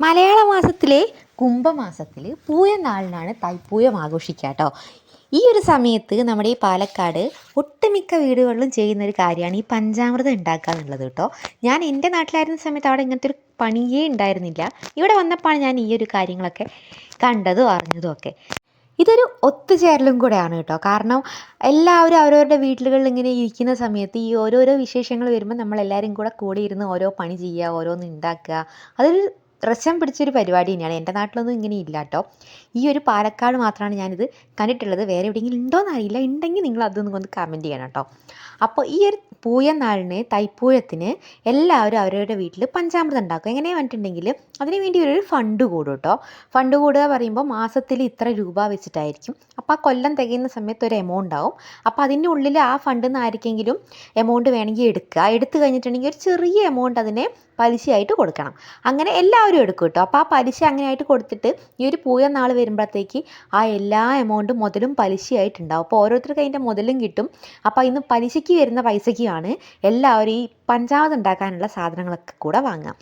മലയാള മാസത്തിലെ കുംഭമാസത്തിൽ പൂയനാളിനാണ് തൈപ്പൂയം ആഘോഷിക്കുക കേട്ടോ. ഈ ഒരു സമയത്ത് നമ്മുടെ ഈ പാലക്കാട് ഒട്ടുമിക്ക വീടുകളിലും ചെയ്യുന്നൊരു കാര്യമാണ് ഈ പഞ്ചാമൃതം ഉണ്ടാക്കുക എന്നുള്ളത് കേട്ടോ. ഞാൻ എൻ്റെ നാട്ടിലായിരുന്ന സമയത്ത് അവിടെ ഇങ്ങനത്തെ ഒരു പണിയേ ഉണ്ടായിരുന്നില്ല. ഇവിടെ വന്നപ്പോഴാണ് ഞാൻ ഈ ഒരു കാര്യങ്ങളൊക്കെ കണ്ടതും അറിഞ്ഞതും ഒക്കെ. ഇതൊരു ഒത്തുചേരലും കൂടെയാണ് കേട്ടോ. കാരണം എല്ലാവരും അവരവരുടെ വീടുകളിൽ ഇങ്ങനെ ഇരിക്കുന്ന സമയത്ത് ഈ ഓരോരോ വിശേഷങ്ങൾ വരുമ്പോൾ നമ്മളെല്ലാവരും കൂടെ ഇരുന്ന് ഓരോ പണി ചെയ്യുക, ഓരോന്ന് ഉണ്ടാക്കുക. അതൊരു രസം പിടിച്ചൊരു പരിപാടി തന്നെയാണ്. എൻ്റെ നാട്ടിലൊന്നും ഇങ്ങനെ ഇല്ല കേട്ടോ. ഈ ഒരു പാലക്കാട് മാത്രമാണ് ഞാനിത് കണ്ടിട്ടുള്ളത്. വേറെ എവിടെയെങ്കിലും ഉണ്ടോയെന്ന് അറിയില്ല. ഉണ്ടെങ്കിൽ നിങ്ങൾ അതൊന്നും ഒന്ന് കമൻറ്റ് ചെയ്യണം കേട്ടോ. അപ്പോൾ ഈ ഒരു പൂയനാളിന് തൈപ്പൂയത്തിന് എല്ലാവരും അവരവരുടെ വീട്ടിൽ പഞ്ചാമൃതം ഉണ്ടാക്കും. എങ്ങനെയാ പറഞ്ഞിട്ടുണ്ടെങ്കിൽ അതിന് വേണ്ടി ഒരു ഫണ്ട് കൂടും കേട്ടോ. ഫണ്ട് കൂടുക പറയുമ്പോൾ മാസത്തിൽ ഇത്ര രൂപ വെച്ചിട്ടായിരിക്കും. അപ്പോൾ ആ കൊല്ലം തികയുന്ന സമയത്ത് ഒരു എമൗണ്ട് ആവും. അപ്പോൾ അതിൻ്റെ ഉള്ളിൽ ആ ഫണ്ടിൽ നിന്ന് ആർക്കെങ്കിലും എമൗണ്ട് വേണമെങ്കിൽ എടുക്കുക. എടുത്തു കഴിഞ്ഞിട്ടുണ്ടെങ്കിൽ ഒരു ചെറിയ എമൗണ്ട് അതിനെ പലിശയായിട്ട് കൊടുക്കണം. അങ്ങനെ എല്ലാവരും എടുക്കും കേട്ടോ. അപ്പോൾ ആ പലിശ അങ്ങനെയായിട്ട് കൊടുത്തിട്ട് ഈ ഒരു പൂയനാൾ വരുമ്പോഴത്തേക്ക് ആ എല്ലാ എമൗണ്ടും മുതലും പലിശയായിട്ടുണ്ടാവും. അപ്പോൾ ഓരോരുത്തർക്ക് അതിൻ്റെ മുതലും കിട്ടും. അപ്പോൾ ഇന്ന് പലിശയ്ക്ക് വരുന്ന പൈസയ്ക്കുമാണ് എല്ലാവരും ഈ പഞ്ചാമൃതം ഉണ്ടാക്കാനുള്ള സാധനങ്ങളൊക്കെ കൂടെ വാങ്ങുക.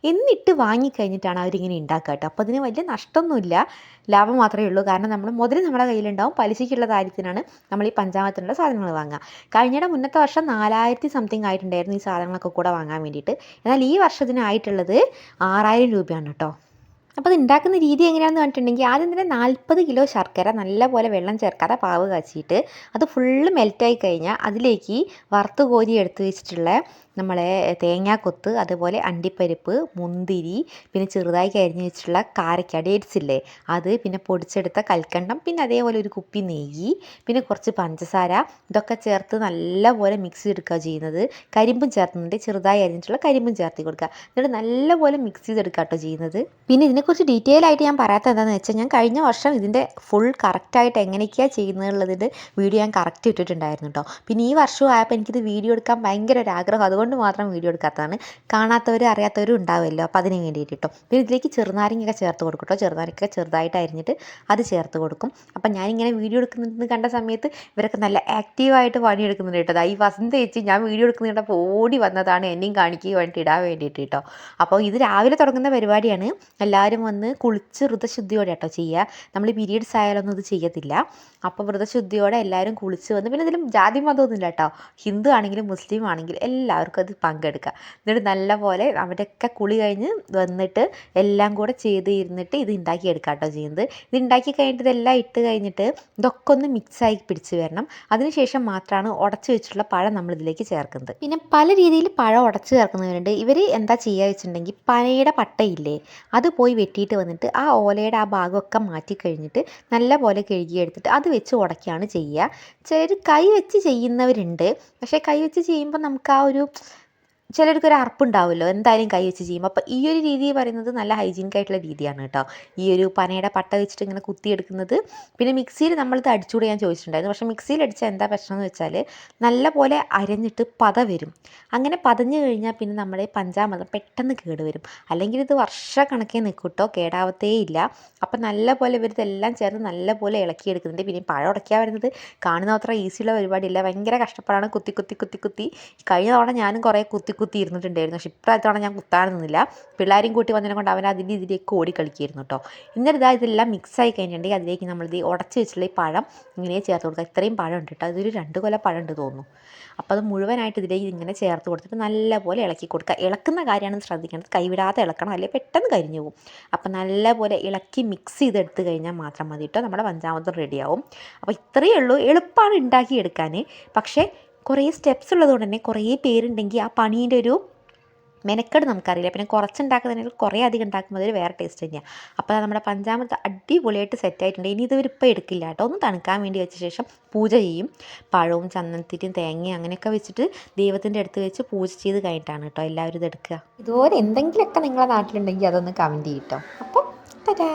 എന്നിട്ട് വാങ്ങിക്കഴിഞ്ഞിട്ടാണ് അവരിങ്ങനെ ഉണ്ടാക്കുക കേട്ടോ. അപ്പോൾ അതിന് വലിയ നഷ്ടമൊന്നുമില്ല, ലാഭം മാത്രമേ ഉള്ളൂ. കാരണം നമ്മൾ മുതൽ നമ്മുടെ കയ്യിലുണ്ടാവും. പലിശയ്ക്കുള്ള കാര്യത്തിനാണ് നമ്മൾ ഈ പഞ്ചാമൃതത്തിനുള്ള സാധനങ്ങൾ വാങ്ങുക. കഴിഞ്ഞയുടെ മുന്നത്തെ വർഷം 4000 സംതിങ് ആയിട്ടുണ്ടായിരുന്നു ഈ സാധനങ്ങളൊക്കെ കൂടെ വാങ്ങാൻ വേണ്ടിയിട്ട്. എന്നാൽ ഈ വർഷത്തിനായിട്ടുള്ളത് 6000 രൂപയാണ് കേട്ടോ. അപ്പോൾ അത് ഉണ്ടാക്കുന്ന രീതി എങ്ങനെയാണെന്ന് പറഞ്ഞിട്ടുണ്ടെങ്കിൽ ആദ്യം തന്നെ 40 കിലോ ശർക്കര നല്ലപോലെ വെള്ളം ചേർക്കാതെ പാവ് കാച്ചിയിട്ട് അത് ഫുള്ള് മെൽറ്റായി കഴിഞ്ഞാൽ അതിലേക്ക് വറുത്ത് കോരി എടുത്ത് വെച്ചിട്ടുള്ള നമ്മളെ തേങ്ങാക്കൊത്ത്, അതുപോലെ അണ്ടിപ്പരിപ്പ്, മുന്തിരി, പിന്നെ ചെറുതായി കരിഞ്ഞ് വെച്ചിട്ടുള്ള കാരക്ക ഡേറ്റ്സ് ഇല്ലേ അത്, പിന്നെ പൊടിച്ചെടുത്ത കൽക്കണ്ടം, പിന്നെ അതേപോലെ ഒരു കുപ്പി നെയ്യ്, പിന്നെ കുറച്ച് പഞ്ചസാര, ഇതൊക്കെ ചേർത്ത് നല്ലപോലെ മിക്സ് ചെയ്തെടുക്കുക ചെയ്യുന്നത്. കരിമ്പും ചേർത്തുന്നുണ്ട്, ചെറുതായി അരിഞ്ഞിട്ടുള്ള കരിമ്പും ചേർത്ത് കൊടുക്കുക. എന്നിട്ട് നല്ലപോലെ മിക്സ് ചെയ്തെടുക്കുക കേട്ടോ ചെയ്യുന്നത്. പിന്നെ ഇതിനെക്കുറിച്ച് ഡീറ്റെയിൽ ആയിട്ട് ഞാൻ പറയാത്ത എന്താണെന്ന് വെച്ചാൽ ഞാൻ കഴിഞ്ഞ വർഷം ഇതിൻ്റെ ഫുൾ കറക്റ്റായിട്ട് എങ്ങനെയൊക്കെയാണ് ചെയ്യുന്നതെന്നുള്ളതിൻ്റെ വീഡിയോ ഞാൻ കറക്റ്റ് ഇട്ടിട്ടുണ്ടായിരുന്നു കേട്ടോ. പിന്നെ ഈ വർഷവും ആയപ്പോൾ എനിക്കിത് വീഡിയോ എടുക്കാൻ ഭയങ്കര ഒരു ആഗ്രഹം, അതുകൊണ്ട് മാത്രം വീഡിയോ എടുക്കാത്തതാണ്. കാണാത്തവരും അറിയാത്തവരും ഉണ്ടാവുമല്ലോ, അപ്പോൾ അതിന് വേണ്ടിയിട്ട് കേട്ടോ. പിന്നെ ഇതിലേക്ക് ചെറുനാരങ്ങയൊക്കെ ചേർത്ത് കൊടുക്കും കേട്ടോ. ചെറുനാരങ്ങയൊക്കെ ചെറുതായിട്ട് അരിഞ്ഞിട്ട് അത് ചേർത്ത് കൊടുക്കും. അപ്പം ഞാനിങ്ങനെ വീഡിയോ എടുക്കുന്നത് കണ്ട സമയത്ത് ഇവരൊക്കെ നല്ല ആക്റ്റീവായിട്ട് പണിയെടുക്കുന്നുണ്ട് കേട്ടോ. ഈ വസന്ത ചേച്ചി ഞാൻ വീഡിയോ എടുക്കുന്നത് കണ്ടപ്പോൾ ഓടി വന്നതാണ് എന്നെയും കാണിക്കുക വേണ്ടിയിട്ട് ഇടാൻ വേണ്ടിയിട്ട് കേട്ടോ. അപ്പോൾ ഇത് രാവിലെ തുടങ്ങുന്ന പരിപാടിയാണ്. എല്ലാവരും വന്ന് കുളിച്ച് വ്രതശുദ്ധിയോടെ കേട്ടോ ചെയ്യുക. നമ്മൾ പീരീഡ്സ് ആയാലൊന്നും ഇത് ചെയ്യത്തില്ല. അപ്പോൾ വ്രതശുദ്ധിയോടെ എല്ലാവരും കുളിച്ച് വന്ന്, പിന്നെ ഇതിലും ജാതി മതമൊന്നുമില്ല കേട്ടോ. ഹിന്ദു ആണെങ്കിലും മുസ്ലിം ആണെങ്കിലും എല്ലാവർക്കും അത് പങ്കെടുക്കുക. എന്നിട്ട് നല്ലപോലെ അവരൊക്കെ കുളി കഴിഞ്ഞ് വന്നിട്ട് എല്ലാം കൂടെ ചെയ്ത് ഇരുന്നിട്ട് ഇത് ഉണ്ടാക്കിയെടുക്കുക കേട്ടോ ചെയ്യുന്നത്. ഇത് ഉണ്ടാക്കി കഴിഞ്ഞിട്ട് ഇതെല്ലാം ഇട്ട് കഴിഞ്ഞിട്ട് ഇതൊക്കെ ഒന്ന് മിക്സായി പിടിച്ച് വരണം. അതിനുശേഷം മാത്രമാണ് ഉടച്ച് വെച്ചിട്ടുള്ള പഴം നമ്മളിതിലേക്ക് ചേർക്കുന്നത്. പിന്നെ പല രീതിയിൽ പഴം ഉടച്ച് ചേർക്കുന്നവരുണ്ട്. ഇവർ എന്താ ചെയ്യുക വെച്ചിട്ടുണ്ടെങ്കിൽ പനയുടെ പട്ടയില്ലേ അത് പോയി വെട്ടിയിട്ട് വന്നിട്ട് ആ ഓലയുടെ ആ ഭാഗമൊക്കെ മാറ്റി കഴിഞ്ഞിട്ട് നല്ലപോലെ കഴുകിയെടുത്തിട്ട് അത് വെച്ച് ഉടക്കുകയാണ് ചെയ്യുക. ചിലർ കൈ വെച്ച് ചെയ്യുന്നവരുണ്ട്. പക്ഷേ കൈ വെച്ച് ചെയ്യുമ്പോൾ നമുക്ക് ആ ഒരു ചിലർക്കൊരു അറപ്പുണ്ടാവുമല്ലോ എന്തായാലും കൈ വെച്ച് ചെയ്യുമ്പോൾ. അപ്പോൾ ഈ ഒരു രീതി പറയുന്നത് നല്ല ഹൈജീനിക് ആയിട്ടുള്ള രീതിയാണ് കേട്ടോ. ഈ ഒരു പനയുടെ പട്ട വെച്ചിട്ട് ഇങ്ങനെ കുത്തിയെടുക്കുന്നത്. പിന്നെ മിക്സിയിൽ നമ്മളിത് അടിച്ചുകൂടെ ഞാൻ ചോദിച്ചിട്ടുണ്ടായിരുന്നു. പക്ഷേ മിക്സിയിൽ അടിച്ചാൽ എന്താ പ്രശ്നം എന്ന് വെച്ചാൽ നല്ല പോലെ അരഞ്ഞിട്ട് പത വരും. അങ്ങനെ പതഞ്ഞു കഴിഞ്ഞാൽ പിന്നെ നമ്മുടെ പഞ്ചാമൃതം പെട്ടെന്ന് കേടുവരും. അല്ലെങ്കിൽ ഇത് വർഷക്കണക്കേ നിൽക്കും കേട്ടോ, കേടാവത്തേ ഇല്ല. അപ്പം നല്ല പോലെ ഇവരിതെല്ലാം ചേർന്ന് നല്ല പോലെ ഇളക്കിയെടുക്കുന്നുണ്ട്. പിന്നെ പഴം ഉടയ്ക്കാൻ വരുന്നത് കാണുന്ന അത്ര ഈസിയുള്ള പരിപാടിയില്ല, ഭയങ്കര കഷ്ടപ്പാടാണ്. കുത്തി കുത്തി കുത്തി കുത്തി കഴിഞ്ഞ തവണ ഞാനും കുറേ കുത്തി ഇരുന്നിട്ടുണ്ടായിരുന്നു. പക്ഷേ ഇപ്രായത്തവണ ഞാൻ കുത്താൻ നിന്നില്ല. പിള്ളേരും കൂട്ടി വന്നതിനെ കൊണ്ട് അവൻ അതിൻ്റെ ഇതിലേക്ക് ഓടി കളിക്കായിരുന്നു കേട്ടോ. എന്നിട്ട് ഇതെല്ലാം മിക്സായി കഴിഞ്ഞിട്ടുണ്ടെങ്കിൽ അതിലേക്ക് നമ്മളിത് ഉടച്ച് വെച്ചിട്ടുള്ള ഈ പഴം ഇങ്ങനെ ചേർത്ത് കൊടുക്കുക. ഇത്രയും പഴം ഉണ്ട് കേട്ടോ, അതൊരു 2 കൊല പഴം ഉണ്ട് തോന്നുന്നു. അപ്പോൾ അത് മുഴുവനായിട്ട് ഇതിലേക്ക് ഇങ്ങനെ ചേർത്ത് കൊടുത്തിട്ട് നല്ലപോലെ ഇളക്കി കൊടുക്കുക. ഇളക്കുന്ന കാര്യമാണ് ശ്രദ്ധിക്കേണ്ടത്, കൈവിടാതെ ഇളക്കണം, അല്ലെങ്കിൽ പെട്ടെന്ന് കരിഞ്ഞു പോകും. അപ്പോൾ നല്ലപോലെ ഇളക്കി മിക്സ് ചെയ്തെടുത്ത് കഴിഞ്ഞാൽ മാത്രം മതി കേട്ടോ, നമ്മുടെ പഞ്ചാമൃതം റെഡിയാവും. അപ്പോൾ ഇത്രയേ ഉള്ളൂ, എളുപ്പമാണ് ഉണ്ടാക്കിയെടുക്കാൻ. പക്ഷേ കുറേ സ്റ്റെപ്സ് ഉള്ളതുകൊണ്ട് തന്നെ കുറേ പേരുണ്ടെങ്കിൽ ആ പണീൻ്റെ ഒരു മെനക്കെട് നമുക്കറിയില്ല. പിന്നെ കുറച്ചുണ്ടാക്കുന്നതിനേക്കാൾ കുറേ അധികം ഉണ്ടാക്കുമ്പോൾ അതൊരു വേറെ ടേസ്റ്റ് തന്നെയാണ്. അപ്പോൾ നമ്മുടെ പഞ്ചാമൃതം അടിപൊളിയായിട്ട് സെറ്റായിട്ടുണ്ട്. ഇനി ഇവരിപ്പോൾ എടുക്കില്ല കേട്ടോ, ഒന്ന് തണുക്കാൻ വേണ്ടി വെച്ച ശേഷം പൂജ ചെയ്യും. പഴവും ചന്ദനത്തിരിയും തേങ്ങയും അങ്ങനെയൊക്കെ വെച്ചിട്ട് ദൈവത്തിൻ്റെ അടുത്ത് വെച്ച് പൂജ ചെയ്ത് കഴിഞ്ഞിട്ടാണ് കേട്ടോ എല്ലാവരും ഇത് എടുക്കുക. ഇതുപോലെ എന്തെങ്കിലുമൊക്കെ നിങ്ങളുടെ നാട്ടിലുണ്ടെങ്കിൽ അതൊന്ന് കമൻറ്റ് ചെയ്യും കേട്ടോ. അപ്പോൾ ടാറ്റാ.